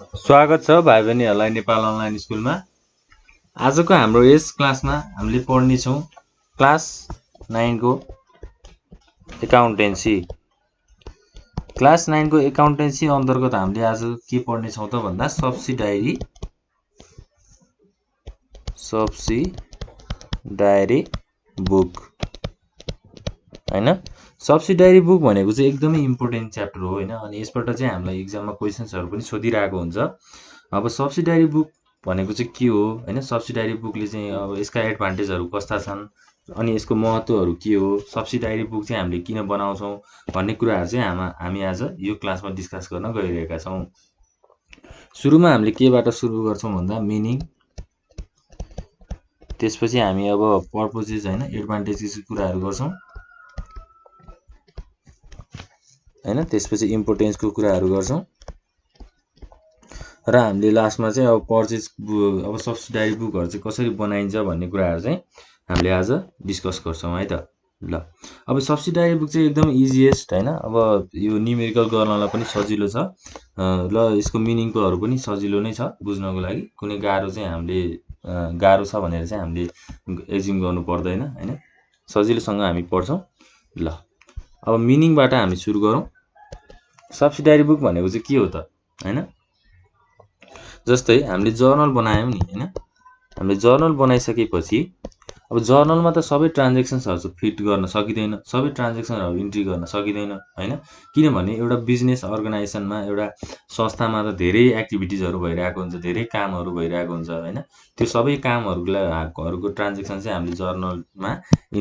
स्वागत छ भाइ बहिनीहरूलाई नेपाल अनलाइन स्कुलमा। आजको हाम्रो यस क्लासमा हामीले पढ्नेछौँ क्लास 9 को एकाउन्टेन्सी। क्लास 9 को एकाउन्टेन्सी अन्तर्गत हामीले आज के पढ्नेछौँ त भन्दा सब्सिडायरी बुक हैन। सब्सिडायरी बुक भनेको चाहिँ एकदमै इम्पोर्टेन्ट च्याप्टर हो हैन। अनि यसबाट चाहिँ हामीलाई एक्जाममा क्वेशन्सहरु पनि सोधिरहेको हुन्छ। अब सब्सिडायरी बुक भनेको चाहिँ के हो हैन। सब्सिडायरी बुकले चाहिँ अब यसका एडभान्टेजहरु कस्ता छन् अनि यसको महत्त्वहरु के हो, सब्सिडायरी बुक चाहिँ हामीले किन बनाउँछौं भन्ने कुराहरु चाहिँ हामी आज यो क्लासमा डिस्कस गर्न गइरहेका छौं। सुरुमा हामीले केबाट सुरु गर्छौं भन्दा मिनिङ, त्यसपछि हामी अब पर्पजेस हैन एडभान्टेजेसको कुराहरु गर्छौं हैन। त्यसपछि इम्पोर्टेन्सको कुराहरु गर्छौं र हामीले लास्टमा चाहिँ अब पर्चेज अब सब्सिडायरी बुकहरु चाहिँ कसरी बनाइन्छ भन्ने कुराहरु चाहिँ हामीले आज डिस्कस गर्छौं है त। ल अब सब्सिडायरी बुक चाहिँ एकदम इजिएस्ट हैन। अब यो न्युमेरिकल गर्नलाई पनि सजिलो छ ल यसको मिनिङकोहरु पनि सजिलो नै छ बुझ्नको लागि। कुनै गाह्रो चाहिँ हामीले गाह्रो छ भनेर चाहिँ हामीले एज्युम गर्नु पर्दैन हैन। सजिलोसँग हामी पढ्छौं। ल अब मिनिङबाट हामी सुरु गरौँ। सब्सिडायरी बुक भनेको चाहिँ के हो त हैन। जस्तै हामीले जर्नल बनायौं नि हैन। हामीले जर्नल बनाइसकेपछि अब जर्नलमा त सबै ट्रान्ज्याक्सन्सहरु फिट गर्न सकिदैन, सबै ट्रान्ज्याक्सनहरु इन्ट्री गर्न सकिदैन हैन। किनभने एउटा बिजनेस अर्गनाइजेसनमा एउटा संस्थामा त धेरै एक्टिभिटिजहरु भइरहेको हुन्छ, धेरै कामहरु भइरहेको हुन्छ हैन। त्यो सबै कामहरुको ट्रान्ज्याक्सन चाहिँ हामीले जर्नलमा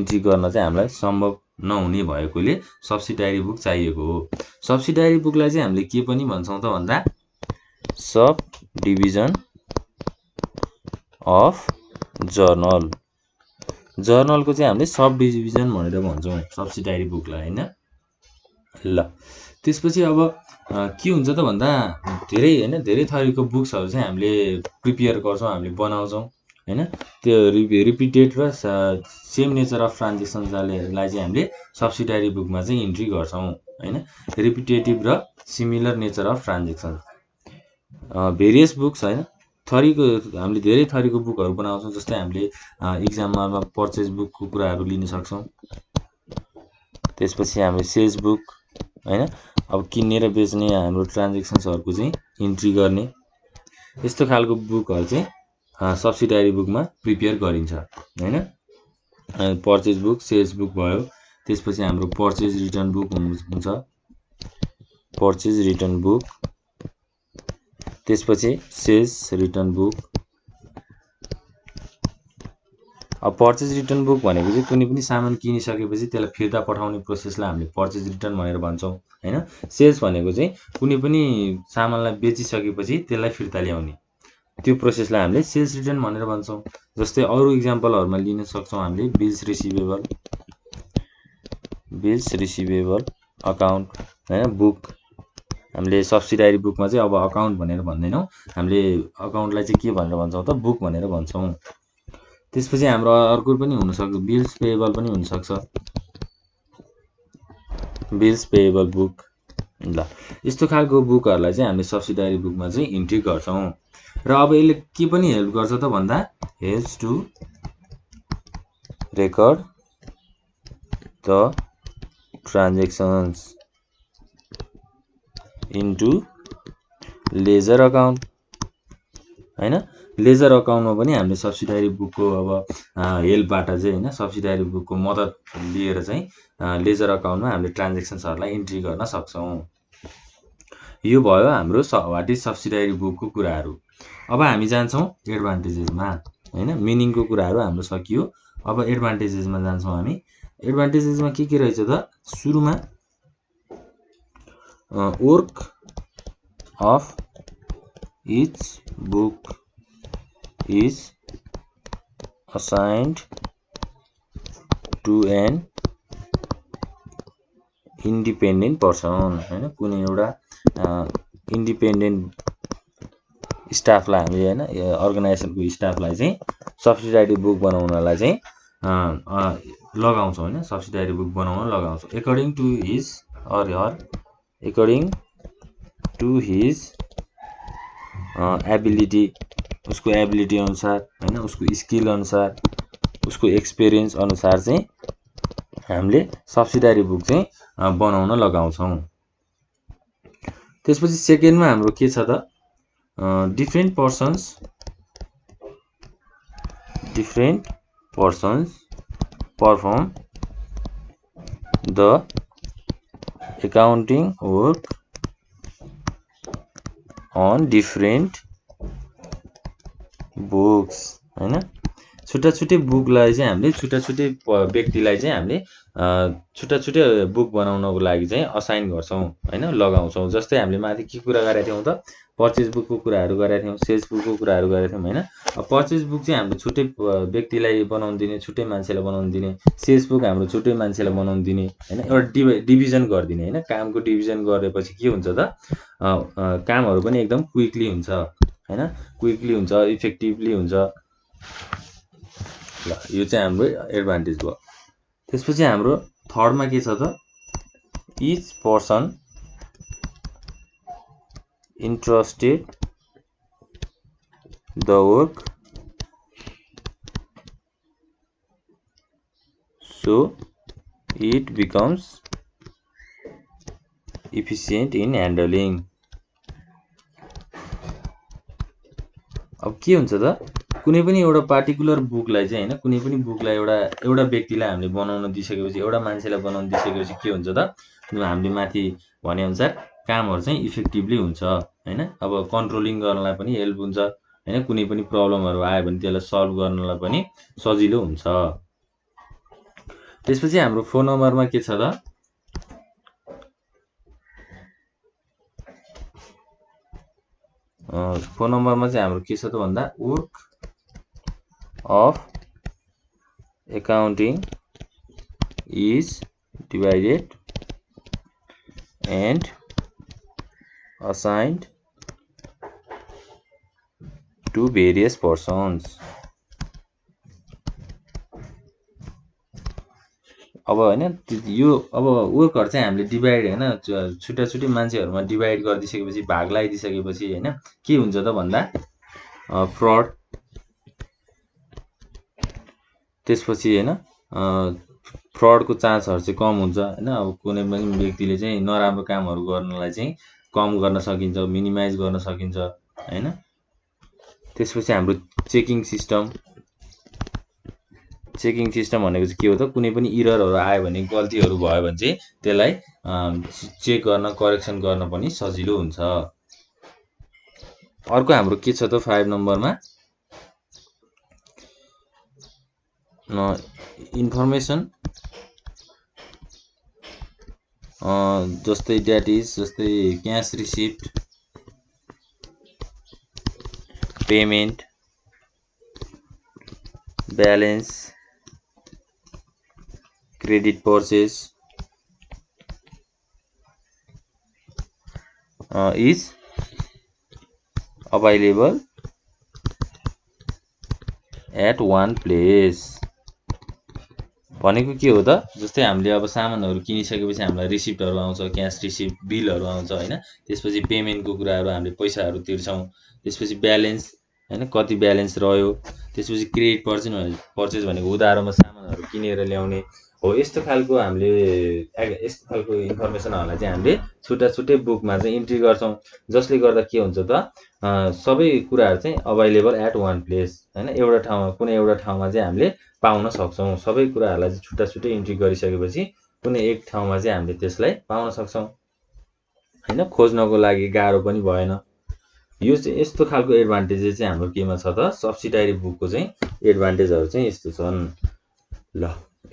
इन्ट्री गर्न चाहिँ हामीलाई सम्भव नहुने भएकोले सब्सिडायरी बुक चाहिएको हो। सब्सिडायरी बुकलाई चाहिँ हामीले के पनि भन्छौं त भन्दा सब डिभिजन अफ जर्नल। जर्नलको चाहिँ हामीले सब डिभिजन भनेर भन्छौं सब्सिडायरी बुकलाई हैन। ल त्यसपछि अब के हुन्छ त भन्दा धेरै हैन धेरै थरीको बुक्सहरु चाहिँ हामीले प्रिपेयर गर्छौं, हामीले बनाउँछौं हैन। त्यो रिपिटेड र सेम नेचर अफ ट्रान्ज्याक्सनलाई चाहिँ हामीले सब्सिडायरी बुकमा चाहिँ इन्ट्री गर्छौं हैन। रिपिटेटिभ र similar nature of transaction various books हैन। थरीको हामीले धेरै थरीको बुकहरु बनाउँछौं। जस्तै हामीले एक्जाममा पर्चेज बुकको कुराहरु लिन सक्छौं। त्यसपछि हामीले सेल्स बुक हैन। अब किन्ने र बेच्ने हाम्रो ट्रान्ज्याक्सन्सहरुको चाहिँ इन्ट्री गर्ने यस्तो खालको बुकहरु चाहिँ सब्सिडायरी बुकमा प्रिपेयर गरिन्छ हैन। पर्चेज बुक, सेल्स बुक भयो। त्यसपछि हाम्रो पर्चेज रिटर्न बुक हुन्छ, पर्चेज रिटर्न बुक। त्यसपछि सेल्स रिटर्न बुक। अब पर्चेज रिटर्न बुक भनेको चाहिँ कुनै पनि सामान किनिसकेपछि त्यसलाई फिर्ता पठाउने प्रोसेसलाई हामीले पर्चेज रिटर्न भनेर भन्छौं हैन। सेल्स भनेको चाहिँ कुनै पनि सामानलाई बेचिसकेपछि त्यसलाई फिर्ता ल्याउने त्यो प्रोसेसलाई हामीले सेल्स रिटर्न भनेर भन्छौं। जस्तै अरु एक्जाम्पलहरुमा लिन सक्छौं हामीले बिल्स रिसिभेबल अकाउन्ट हैन बुक। हामीले सब्सिडायरी बुकमा चाहिँ अब अकाउन्ट भनेर भन्दैनौं, हामीले अकाउन्टलाई चाहिँ के भनेर भन्छौं त बुक भनेर भन्छौं। त्यसपछि हाम्रो अर्को पनि हुन सक्छ बिल्स पेएबल पनि हुन सक्छ, बिल्स पेएबल बुक। ल यस्तो खालको बुकहरुलाई चाहिँ हामीले सब्सिडायरी बुकमा चाहिँ इन्ट्री गर्छौं। र अब यसले के पनि हेल्प गर्छ त भन्दा helps to record the transactions into ledger account हैन। लेजर अकाउन्टमा पनि हामीले सब्सिडायरी बुकको अब हेल्पबाट चाहिँ हैन सब्सिडायरी बुकको मद्दत लिएर चाहिँ लेजर अकाउन्टमा हामीले ट्रान्ज्याक्सन्सहरुलाई इन्ट्री गर्न सक्छौं। यो भयो हाम्रो व्हाट इज सब्सिडायरी बुकको कुराहरु। अब हामी जान्छौं एडभान्टेजेसमा हैन। मिनिङको कुराहरु हाम्रो सकियो। अब एडभान्टेजेसमा जान्छौं हामी। एडभान्टेजेसमा के रहेछ त सुरुमा work of each book is assigned to an independent person हैन। कुनै एउटा इन्डिपेन्डेन्ट स्टाफलाई हामीले हैन अर्गनाइजेसनको स्टाफलाई चाहिँ सब्सिडायरी बुक बनाउनलाई चाहिँ लगाउँछौं हैन। सब्सिडायरी बुक बनाउन लगाउँछौं अकर्डिङ टु हिज एबिलिटी, उसको एबिलिटी अनुसार हैन, उसको स्किल अनुसार, उसको एक्सपिरियन्स अनुसार चाहिँ हामीले सब्सिडारी बुक चाहिँ बनाउन लगाउँछौँ। त्यसपछि सेकेन्डमा हाम्रो के छ त, different persons perform the accounting work on different books हैन। छुट्टा छुट्टै बुकलाई चाहिँ हामीले छुट्टा छुट्टै व्यक्तिलाई चाहिँ हामीले छुट्टा छुट्टै बुक बनाउनको लागि चाहिँ असाइन गर्छौं हैन, लगाउँछौं। जस्तै हामीले माथि के कुरा गरेका थियौं त, पर्चेज बुकको कुराहरू गरेका थियौं, सेल्स बुकको कुराहरू गरेका थियौं हैन। पर्चेज बुक चाहिँ हामीले छुट्टै व्यक्तिलाई बनाउन दिने, छुट्टै मान्छेलाई बनाउन दिने, सेल्स बुक हाम्रो छुट्टै मान्छेलाई बनाउन दिने हैन, एउटा डिभिजन गरिदिने हैन। कामको डिभिजन गरेपछि के हुन्छ त, कामहरू पनि एकदम क्विकली हुन्छ हैन, क्विकली हुन्छ, इफेक्टिभली हुन्छ। ल यो चाहिँ हाम्रो एडभान्टेज भयो। त्यसपछि हाम्रो थर्डमा के छ त, each person interested the work so it becomes efficient in handling। अब के हुन्छ त, कुनै पनि एउटा पार्टिकुलर बुकलाई चाहिँ हैन, कुनै पनि बुकलाई एउटा व्यक्तिलाई हामीले बनाउन दिइसकेपछि, एउटा मान्छेलाई बनाउन दिइसकेपछि के हुन्छ त, हामीले माथि भने अनुसार कामहरु चाहिँ इफेक्टिभली हुन्छ हैन। अब कन्ट्रोलिङ गर्नलाई पनि हेल्प हुन्छ हैन, कुनै पनि प्रब्लमहरु आयो भने त्यसलाई सल्भ गर्नलाई पनि सजिलो हुन्छ। त्यसपछि हाम्रो 4 नम्बरमा के छ त, फोन नम्बरमा चाहिँ हाम्रो के छ त भन्दा, work of accounting is divided and assigned to various persons. अब हैन यो अब वर्कहरु चाहिँ हामीले डिभाइड हैन, छुट्टा छुट्टै मान्छेहरुमा डिभाइड गरिदिसकेपछि, भाग लगाइदिसकेपछि हैन, के हुन्छ त भन्दा फ्रड, त्यसपछि हैन फ्रडको चान्सहरु चाहिँ कम हुन्छ हैन। अब कुनै पनि व्यक्तिले चाहिँ नराम्रो कामहरु गर्नलाई चाहिँ कम गर्न सकिन्छ, मिनिमाइज गर्न सकिन्छ हैन। त्यसपछि हाम्रो चेकिङ सिस्टम भनेको चाहिँ के हो त, कुनै पनि इररहरु आयो भने, गल्तीहरु भयो भने चाहिँ त्यसलाई चेक गर्न, करेक्सन गर्न पनि सजिलो हुन्छ। अर्को हाम्रो के छ त 5 नम्बरमा, इन्फर्मेसन जस्तै ड्याट इज, जस्तै cash receipt, payment, balance, credit purchase is available at one place। भनेको के हो त, जस्तै हामीले अब सामानहरु किनिसकेपछि हामीलाई रिसिप्टहरु आउँछ, क्याश रिसिप्ट, बिलहरु आउँछ हैन। त्यसपछि पेमेन्टको कुराहरु, हामीले पैसाहरु तिर्छौं। त्यसपछि ब्यालेन्स हैन, कति ब्यालेन्स रह्यो। त्यसपछि क्रेडिट पर्चेज भनेको उधारोमा सामानहरु किनेर ल्याउने हो। यस्तो खालको हामीले यस्तो खालको इन्फर्मेसनहरुलाई चाहिँ हामीले छुट्टा छुट्टै बुकमा चाहिँ इन्ट्री गर्छौं, जसले गर्दा के हुन्छ त, सबै कुराहरु चाहिँ अवेलेबल एट वान प्लेस हैन, एउटा ठाउँमा, कुनै एउटा ठाउँमा चाहिँ हामीले पाउन सक्छौं। सबै कुराहरुलाई चाहिँ छुट्टा छुट्टै इन्ट्री गरिसकेपछि कुनै एक ठाउँमा चाहिँ हामीले त्यसलाई पाउन सक्छौं हैन, खोज्नको लागि गाह्रो पनि भएन। यो चाहिँ यस्तो खालको एडभान्टेज चाहिँ हाम्रो केमा छ त, सब्सिडारी बुकको चाहिँ एडभान्टेजहरु चाहिँ यस्तो छन्। ल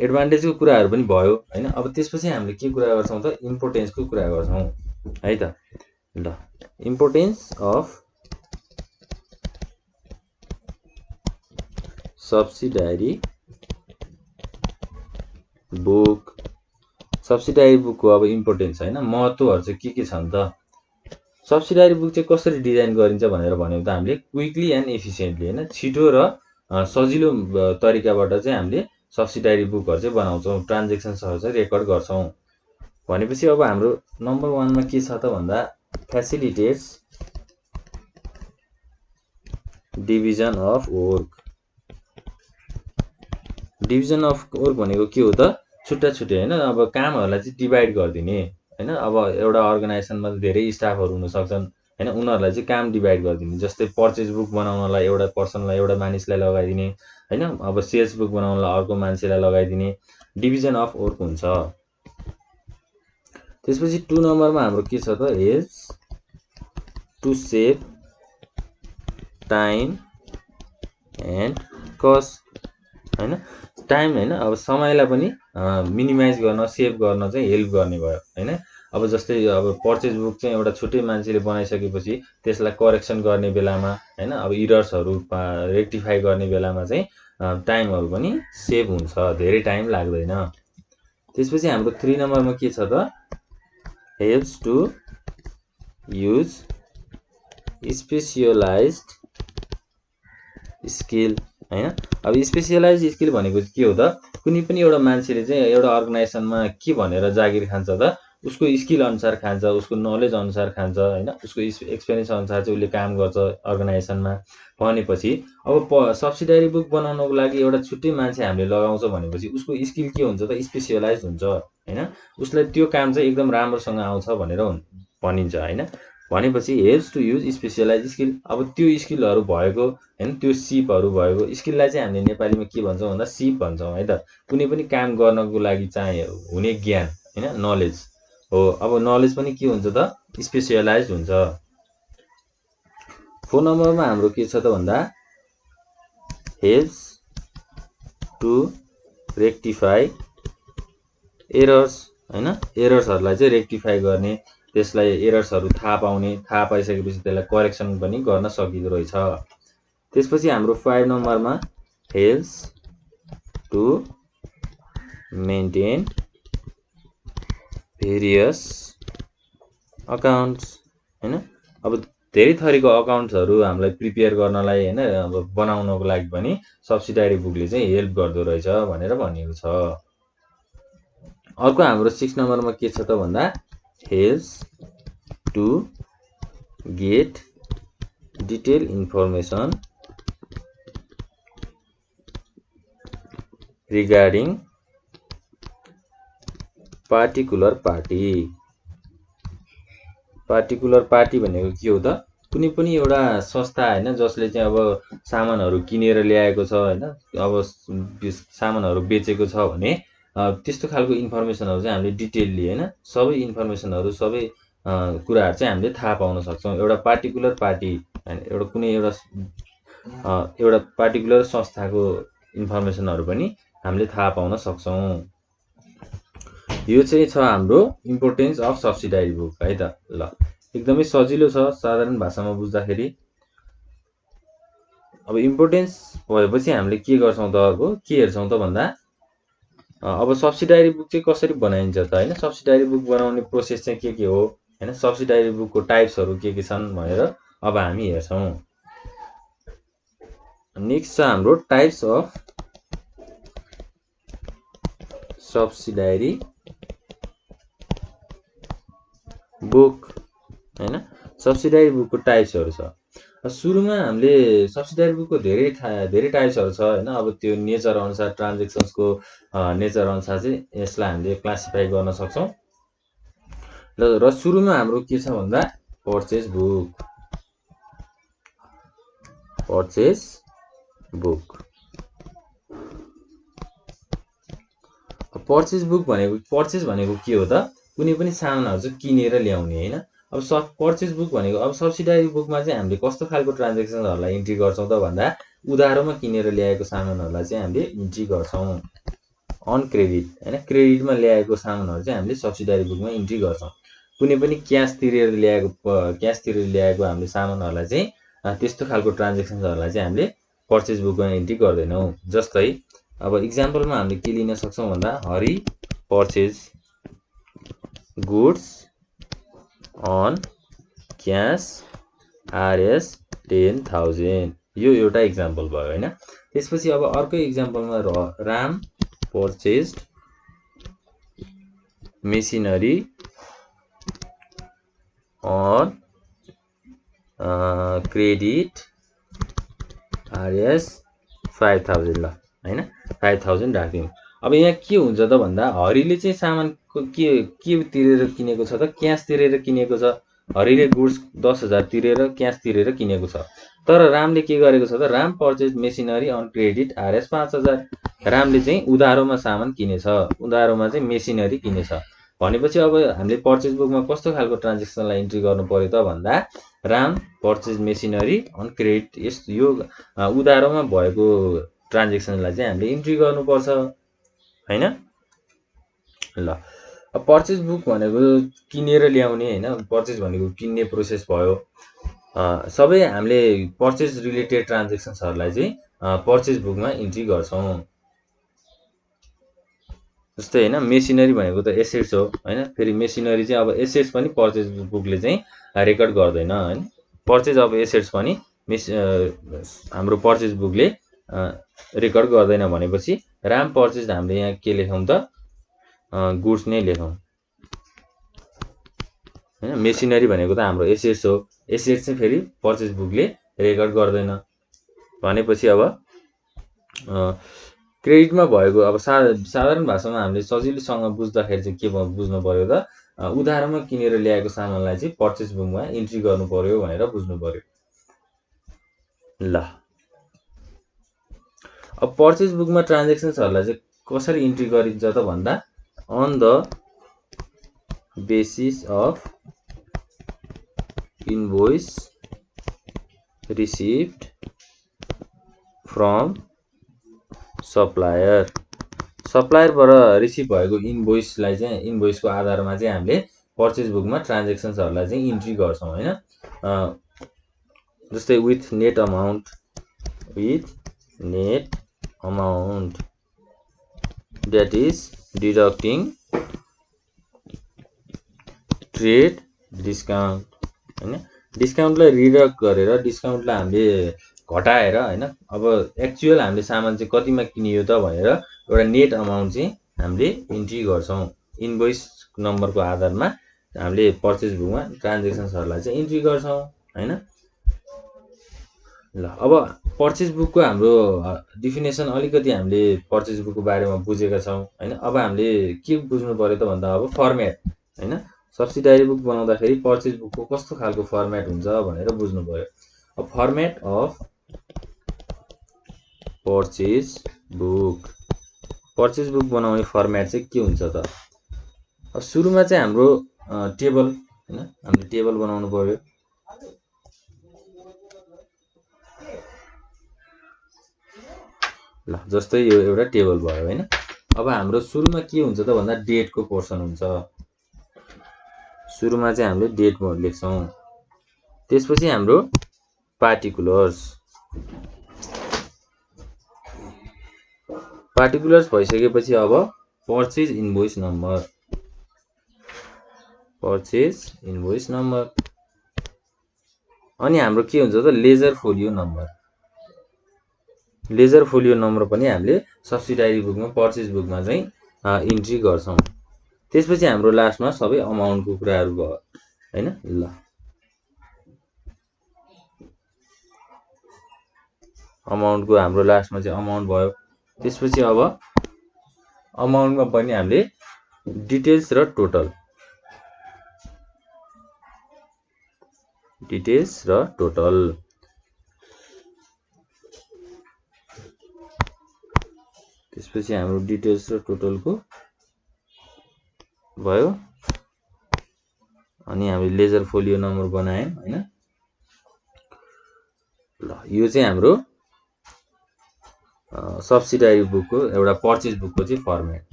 एडभान्टेजको कुराहरु पनि भयो हैन। अब त्यसपछि हामीले के कुरा गर्छौं त, इम्पोर्टेन्सको कुरा गर्छौं है त। ल importance of subsidiary book. Subsidiary बुकको अब इम्पोर्टेन्स हैन, महत्वहरु चाहिँ के छन् त। सब्सिडारी बुक चाहिँ कसरी डिजाइन गरिन्छ भनेर भन्यो त, हामीले क्विकली एन्ड एफिसिएन्टली हैन, छिटो र सजिलो तरिकाबाट चाहिँ हामीले सब्सिडारी बुकहरु चाहिँ बनाउँछौं, ट्रान्ज्याक्सन्सहरु चाहिँ रेकर्ड गर्छौं। भनेपछि अब हाम्रो नम्बर 1 मा के छ त भन्दा, facilitates division of work. Division of work भनेको के हो त, छुट्टा छुट्टै होइन, अब कामहरूलाई चाहिँ डिभाइड गरिदिने होइन। अब एउटा अर्गनाइजेसनमा धेरै स्टाफहरू हुन सक्छन् होइन, उनीहरूलाई चाहिँ काम डिभाइड गरिदिने। जस्तै पर्चेज बुक बनाउनलाई एउटा पर्सनलाई, एउटा मानिसलाई लगाइदिने होइन, अब सेल्स बुक बनाउनलाई अर्को मान्छेलाई लगाइदिने, डिभिजन अफ वर्क हुन्छ। त्यसपछि 2 नम्बरमा हाम्रो के छ त, helps to save time and cost होइन। टाइम होइन, अब समयलाई पनि मिनिमाइज गर्न, सेभ गर्न चाहिँ हेल्प गर्ने भयो होइन। अब जस्तै अब पर्चेज बुक चाहिँ एउटा छुट्टै मान्छेले बनाइसकेपछि त्यसलाई करेक्सन गर्ने बेलामा होइन, अब इरर्सहरू रेक्टिफाई गर्ने बेलामा चाहिँ टाइमहरू पनि सेभ हुन्छ, धेरै टाइम लाग्दैन। त्यसपछि हाम्रो 3 नम्बरमा के छ त, हेल्प्स टु युज स्पेसियलाइज्ड स्किल होइन। अब स्पेसियलाइज स्किल भनेको के हो त, कुनै पनि एउटा मान्छेले चाहिँ एउटा अर्गनाइजेसनमा के भनेर जागिर खान्छ त, उसको स्किल अनुसार खान्छ, उसको नलेज अनुसार खान्छ होइन, उसको एक्सपिरियन्स अनुसार चाहिँ उसले काम गर्छ अर्गनाइजेसनमा। भनेपछि अब सब्सिडारी बुक बनाउनको लागि एउटा छुट्टै मान्छे हामीले लगाउँछ भनेपछि उसको स्किल के हुन्छ त, स्पेसियलाइज हुन्छ होइन, उसलाई त्यो काम चाहिँ एकदम राम्रोसँग आउँछ भनेर भनिन्छ होइन। भनेपछि helps to use specialise skill, अब त्यो स्किलहरू भएको होइन, त्यो सिपहरू भएको स्किललाई चाहिँ हामीले नेपालीमा के भन्छौँ भन्दा सिप भन्छौँ है त। कुनै पनि काम गर्नको लागि चाहिँ हुने ज्ञान होइन, नलेज हो। अब नलेज पनि के हुन्छ त, स्पेसियलाइज हुन्छ। 4 नम्बरमा हाम्रो के छ त भन्दा, हेल्प्स टु रेक्टिफाई एरर्स होइन, एरर्सहरूलाई चाहिँ रेक्टिफाई गर्ने, त्यसलाई एरर्सहरू थाहा पाउने, थाहा पाइसकेपछि त्यसलाई करेक्सन पनि गर्न सकिँदो रहेछ। त्यसपछि हाम्रो 5 नम्बरमा helps to maintain various accounts होइन। अब धेरै थरीको अकाउन्ट्सहरू हामीलाई प्रिपेयर गर्नलाई होइन, अब बनाउनको लागि पनि सब्सिडारी बुकले चाहिँ हेल्प गर्दो रहेछ भनेर भनिएको छ। अर्को हाम्रो 6 नम्बरमा के छ त भन्दा, helps to get detail information regarding particular party. Particular party भनेको के हो त, कुनै पनि एउटा संस्था होइन जसले चाहिँ अब सामानहरू किनेर ल्याएको छ होइन, अब सामानहरू बेचेको छ भने त्यस्तो खालको इन्फर्मेसनहरू चाहिँ हामीले डिटेलली होइन, सबै इन्फर्मेसनहरू, सबै कुराहरू चाहिँ हामीले थाहा पाउन सक्छौँ। एउटा पार्टिकुलर पार्टी होइन, एउटा कुनै एउटा पार्टिकुलर संस्थाको इन्फर्मेसनहरू पनि हामीले थाहा पाउन सक्छौँ। यो चाहिँ छ हाम्रो इम्पोर्टेन्स अफ सब्सिडारी बुक है त। ल, एकदमै सजिलो छ साधारण भाषामा बुझ्दाखेरि। अब इम्पोर्टेन्स भएपछि हामीले के गर्छौँ त, अर्को के हेर्छौँ त भन्दा, अब सब्सिडारी बुक चाहिँ कसरी बनाइन्छ त होइन, सब्सिडारी बुक बनाउने प्रोसेस चाहिँ के हो होइन, सब्सिडारी बुकको टाइप्सहरू के छन् भनेर अब हामी हेर्छौँ। नेक्स्ट छ हाम्रो टाइप्स अफ सब्सिडारी बुक होइन, सब्सिडारी बुकको टाइप्सहरू छ। सुरुमा हामीले सब्सिडारी बुकको धेरै टाइप्सहरू छ होइन। अब त्यो नेचर अनुसार, ट्रान्जेक्सन्सको नेचर अनुसार चाहिँ यसलाई हामीले क्लासिफाई गर्न सक्छौँ। र सुरुमा हाम्रो के छ भन्दा, purchase book. Purchase book purchase book भनेको, पर्चेज भनेको के हो त, कुनै पनि सामानहरू चाहिँ किनेर ल्याउने होइन। अब पर्चेज बुक भनेको, अब सब्सिडारी बुकमा चाहिँ हामीले कस्तो खालको ट्रान्जेक्सनहरूलाई इन्ट्री गर्छौँ त भन्दा, उधारोमा किनेर ल्याएको सामानहरूलाई चाहिँ हामीले इन्ट्री गर्छौँ अन क्रेडिट होइन, क्रेडिटमा ल्याएको सामानहरू चाहिँ हामीले सब्सिडारी बुकमा इन्ट्री गर्छौँ। कुनै पनि क्यास तिरेर ल्याएको हामीले सामानहरूलाई चाहिँ त्यस्तो खालको ट्रान्जेक्सनहरूलाई चाहिँ हामीले पर्चेज बुकमा इन्ट्री गर्दैनौँ। जस्तै अब इक्जाम्पलमा हामीले के लिन सक्छौँ भन्दा, Hari purchase goods on cash RS 10,000, यो एउटा इक्जाम्पल भयो होइन। त्यसपछि अब अर्कै इक्जाम्पलमा Ram purchase machinery on credit RS 5000 ल हैन 5000 राख्यौं। अब यहाँ के हुन्छ त भन्दा हरिले चाहिँ सामानको के तिरेर किनेको छ त क्यास तिरेर किनेको छ। हरिले गुड्स 10,000 तिरेर क्यास तिरेर किनेको छ। तर रामले के गरेको छ त Ram purchase machinery on credit RS 5000। रामले चाहिँ उधारोमा सामान किनेछ, उधारोमा चाहिँ मेसिनरी किनेछ भनेपछि अब हामीले पर्चेज बुकमा कस्तो खालको ट्रान्जेक्सनलाई इन्ट्री गर्नु पर्यो त भन्दा Ram purchase machinery on credit यो उधारोमा भएको ट्रान्जेक्सनलाई चाहिँ हामीले इन्ट्री गर्नुपर्छ हैन। ल अब पर्चेज बुक भनेको किनेर ल्याउने हैन, पर्चेज भनेको किन्ने प्रोसेस भयो। सबै हामीले पर्चेज रिलेटेड ट्रान्जेक्सन्सहरूलाई चाहिँ पर्चेज बुकमा इन्ट्री गर्छौं। जस्तै हैन मेसिनरी भनेको त एसेट्स हो हैन, फेरि मेसिनरी चाहिँ अब एसेट्स पनि पर्चेज बुकले चाहिँ रेकर्ड गर्दैन हैन। पर्चेज अफ एसेट्स पनि हाम्रो पर्चेज बुकले रेकर्ड गर्दैन भनेपछि राम पर्चेज हामीले यहाँ के लेखौं त गुड्स नै लेखौं हैन। मेसिनरी भनेको त हाम्रो एसेट्स हो, एसेट्स चाहिँ फेरि पर्चेज बुकले रेकर्ड गर्दैन भनेपछि अब क्रेडिटमा भएको अब साधारण भाषामा हामीले सजिलोसँग बुझ्दाखेरि चाहिँ के बुझ्नु पर्यो त उधारोमा किनेर ल्याएको सामानलाई चाहिँ पर्चेज बुकमा इन्ट्री गर्नु पर्यो भनेर बुझ्नु पर्यो। ल अब पर्चेज बुकमा ट्रान्जेक्सन्सहरूलाई चाहिँ कसरी इन्ट्री गरिन्छ त भन्दा on the basis of invoice received from supplier. सप्लायरबाट रिसिभ भएको इन्भोइसलाई चाहिँ इन्भोइसको आधारमा चाहिँ हामीले पर्चेज बुकमा ट्रान्जेक्सन्सहरूलाई चाहिँ इन्ट्री गर्छौं हैन। जस्तै with net amount that is deducting trade discount हैन। डिस्काउन्टलाई रिडक्ट गरेर डिस्काउन्टलाई हामीले घटाएर हैन अब एक्चुअल हामीले सामान चाहिँ कतिमा किनियो त भनेर एउटा नेट अमाउन्ट चाहिँ हामीले इन्ट्री गर्छौं। इन्भोइस नम्बरको आधारमा हामीले पर्चेज बुकमा ट्रान्जेक्सन्सहरूलाई चाहिँ इन्ट्री गर्छौं हैन। ल अब पर्चेज बुकको हाम्रो डेफिनेसन अलिकति हामीले पर्चेज बुकको बारेमा बुझेका छौं हैन। अब हामीले के बुझ्नु पर्यो त भन्दा अब फर्मेट हैन, सब्सिडायरी बुक बनाउँदाखेरि पर्चेज बुकको कस्तो खालको फर्मेट हुन्छ भनेर बुझ्नु पर्यो। अब फर्मेट अफ पर्चेज बुक बनाउने फर्मेट चाहिँ के हुन्छ त। अब सुरुमा चाहिँ हाम्रो टेबल हैन, हामीले टेबल बनाउनु पर्यो। ल जस्तै यो एउटा टेबल भयो हैन। अब हाम्रो सुरुमा के हुन्छ त भन्दा डेटको पोर्सन हुन्छ। सुरुमा चाहिँ हामीले डेट लेख्छौं, त्यसपछि हाम्रो पार्टिकुलर्स भइसकेपछि अब पर्चेज इन्भोइस नम्बर अनि हाम्रो के हुन्छ त लेजर फोलियो नम्बर पनि हामीले सब्सिडायरी बुकमा पर्चेज बुकमा चाहिँ इन्ट्री गर्छौं। त्यसपछि हाम्रो लास्टमा सबै अमाउन्टको कुराहरु भयो हैन। ल अमाउन्टको हाम्रो लास्टमा चाहिँ अमाउन्ट भयो। त्यसपछि अब अमाउन्टमा पनि हामीले डिटेल्स र टोटल त्यसपछि हाम्रो डिटेल्स र टोटलको भयो अनि हामीले लेजर फोलियो नम्बर बनायौं हैन। ल यो चाहिँ हाम्रो सब्सिडायरी बुकको एउटा पर्चेज बुकको चाहिँ फर्मेट।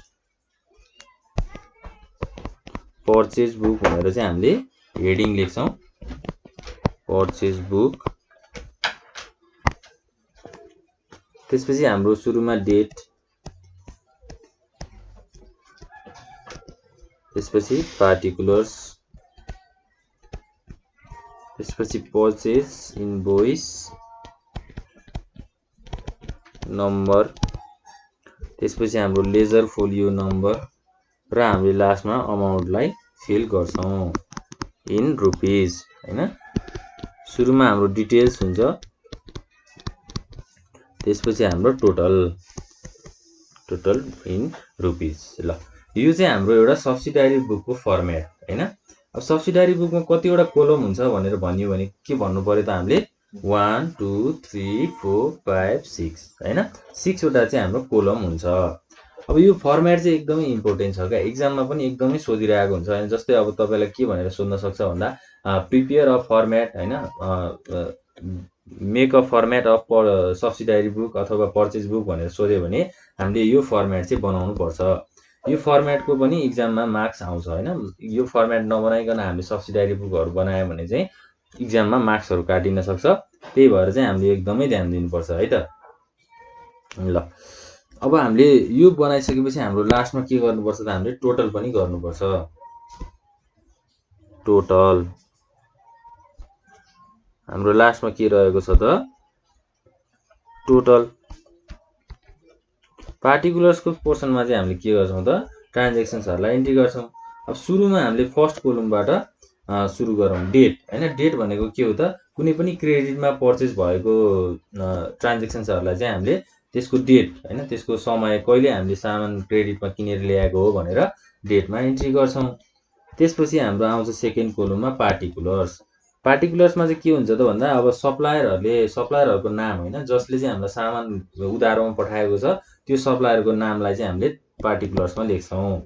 पर्चेज बुक भनेर चाहिँ हामीले हेडिङ लेख्छौं पर्चेज बुक। त्यसपछि हाम्रो सुरुमा डेट, त्यसपछि पार्टिकुलर्स, त्यसपछि पर्चेज इन्भोइस नम्बर, त्यसपछि हाम्रो लेजर फोलियो नम्बर र हामीले लास्टमा अमाउन्टलाई फिल गर्छौं इन रुपीज हैन। सुरुमा हाम्रो डिटेल्स हुन्छ, त्यसपछि हाम्रो टोटल इन रुपिज। ल यो चाहिँ हाम्रो एउटा सब्सिडारी बुकको फर्मेट हैन। अब सब्सिडारी बुकमा कतिवटा कोलम हुन्छ भनेर भन्यो भने के भन्नु पर्यो त हामीले 1 2 3 4 5 6 हैन, 6 वटा चाहिँ हाम्रो कोलम हुन्छ। अब यो फर्मेट चाहिँ एकदमै इम्पोर्टेन्ट छ क्या, एक्जाममा पनि एकदमै सोधिरहेको हुन्छ हैन। जस्तै अब तपाईलाई के भनेर सोध्न सक्छ भन्दा प्रिपेयर अ फर्मेट हैन, make a format of subsidiary book अथवा पर्चेज बुक भनेर सोध्यो भने हामीले यो फर्मेट चाहिँ बनाउनु पर्छ। यो फर्मेटको पनि एक्जाममा मार्क्स आउँछ हैन। यो फर्मेट नबनाइकन हामीले सब्सिडारी बुकहरु बनायो भने चाहिँ एक्जाममा मार्क्सहरु काटिन सक्छ। त्यही भएर चाहिँ हामीले एकदमै ध्यान दिनुपर्छ है त। ल अब हामीले यो बनाइसकेपछि हाम्रो लास्टमा के गर्नुपर्छ त हामीले टोटल पनि गर्नुपर्छ। टोटल हाम्रो लास्टमा के रहेको छ त टोटल। पार्टिकुलर्सको पोर्सनमा चाहिँ हामीले के गर्छौं त ट्रान्ज्याक्सन्सहरुलाई एन्ट्री गर्छौं। अब सुरुमा हामीले फर्स्ट कोलमबाट सुरु गरौं, डेट हैन। डेट भनेको के हो त कुनै पनि क्रेडिटमा पर्चेज भएको ट्रान्ज्याक्सन्सहरुलाई चाहिँ हामीले त्यसको डेट हैन, त्यसको समय कहिले हामीले सामान क्रेडिटमा किनेर ल्याएको हो भनेर डेटमा एन्ट्री गर्छौं। त्यसपछि हाम्रो आउँछ सेकेन्ड कोलममा पार्टिकुलर्स। पार्टिकुलर्समा चाहिँ के हुन्छ त भन्दा अब सप्लायरहरुको नाम हैन, जसले चाहिँ हामीलाई सामान उधारोमा पठाएको छ त्यो सप्लायरको नामलाई चाहिँ हामीले पार्टिकुलर्समा लेख्छौं।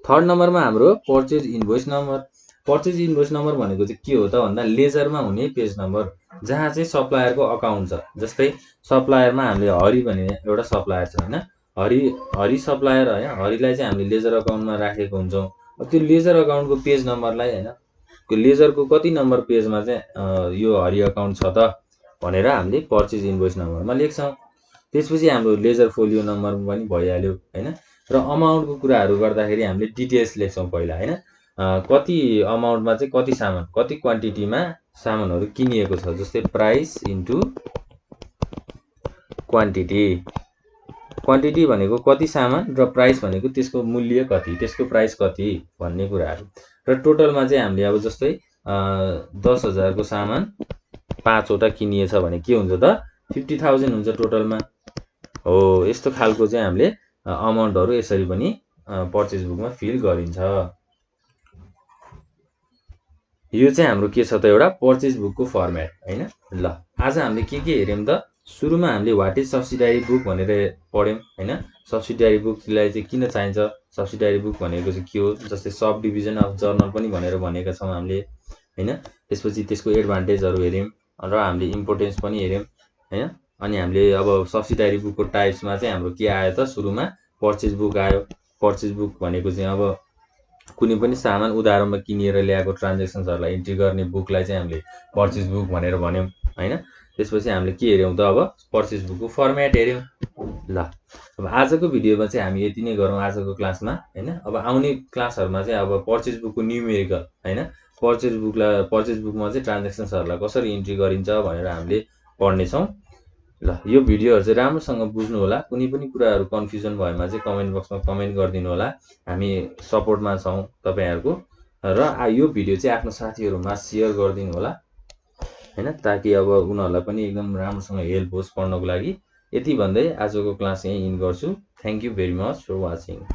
थर्ड नम्बरमा हाम्रो purchase invoice number. Purchase invoice number भनेको चाहिँ के हो त भन्दा लेजरमा हुने पेज नम्बर, जहाँ चाहिँ सप्लायरको अकाउन्ट छ। जस्तै सप्लायरमा हामीले हरि भन्ने एउटा सप्लायर छ हैन, हरि सप्लायर हैन, हरिलाई चाहिँ हामीले लेजर अकाउन्टमा राखेको हुन्छौं। अब त्यो लेजर अकाउन्टको पेज नम्बरलाई हैन, त्यो लेजरको कति नम्बर पेजमा चाहिँ यो हरि अकाउन्ट छ त भनेर हामीले पर्चेज इन्भोइस नम्बरमा लेख्छौं। त्यसपछि हाम्रो लेजर फोलियो नम्बर पनि भइहाल्यो हैन। र अमाउन्टको कुराहरु गर्दाखेरि हामीले डिटेल्स लेख्छौं पहिला हैन, कति अमाउन्टमा चाहिँ कति सामान कति क्वान्टिटीमा सामानहरु किनिएको छ। जस्तै प्राइस इन्टु क्वान्टिटी, क्वान्टिटी भनेको कति सामान र प्राइस भनेको त्यसको मूल्य कति, त्यसको प्राइस कति भन्ने कुराहरु। र टोटलमा चाहिँ हामीले अब जस्तै 10,000 को सामान 5 वटा किनिएछ भने के हुन्छ त 50,000 हुन्छ टोटलमा। हो यस्तो खालको चाहिँ हामीले अमाउन्टहरु यसरी पनि पर्चेज बुकमा फिल गरिन्छ। यो चाहिँ हाम्रो के छ त एउटा पर्चेज बुकको फर्मेट हैन। ल आज हामीले के हेर्यौं त सुरुमा हामीले व्हाट इज सब्सिडारी बुक भनेर पढ्यौं हैन। सब्सिडारी बुकलाई चाहिँ किन चाहिन्छ, सब्सिडारी बुक भनेको चाहिँ के हो, जस्तै सब डिभिजन अफ जर्नल पनि भनेर भनेका छौं हामीले हैन। त्यसपछि त्यसको एडभान्टेजहरु हेर्यौं र हामीले इम्पोर्टेन्स पनि हेर्यौं हैन। अनि हामीले अब सब्सिडारी बुकको टाइप्समा चाहिँ हाम्रो के आयो त सुरुमा पर्चेज बुक आयो। पर्चेज बुक भनेको चाहिँ अब कुनै पनि सामान उधारोमा किनेर ल्याएको ट्रान्ज्याक्सन्सहरुलाई एन्ट्री गर्ने बुकलाई चाहिँ हामीले पर्चेज बुक भनेर भन्यौं हैन। त्यसपछि हामीले के हेर्यौं त अब पर्चेज बुकको फर्मेट हेर्यौं। ल अब आजको भिडियोमा चाहिँ हामी यति नै गरौँ आजको क्लासमा हैन। अब आउने क्लासहरुमा चाहिँ अब पर्चेज बुकको न्यूमेरिकल हैन, पर्चेज बुकमा चाहिँ ट्रान्ज्याक्सन्सहरुलाई कसरी एन्ट्री गरिन्छ भनेर हामीले पढ्ने छौं। ल यो भिडियोहरु चाहिँ राम्रोसँग बुझ्नु होला। कुनै पनि कुराहरु कन्फ्युजन भएमा चाहिँ कमेन्ट बक्समा कमेन्ट गरिदिनु होला, हामी सपोर्टमा छौं तपाईहरुको। र यो भिडियो चाहिँ आफ्नो साथीहरुमा शेयर गरिदिनु होला हैन, ताकि अब उनीहरुलाई पनि एकदम राम्रोसँग हेल्प होस् पढ्नको लागि। यति भन्दै आजको क्लास यही इन गर्छु। Thank you very much for watching.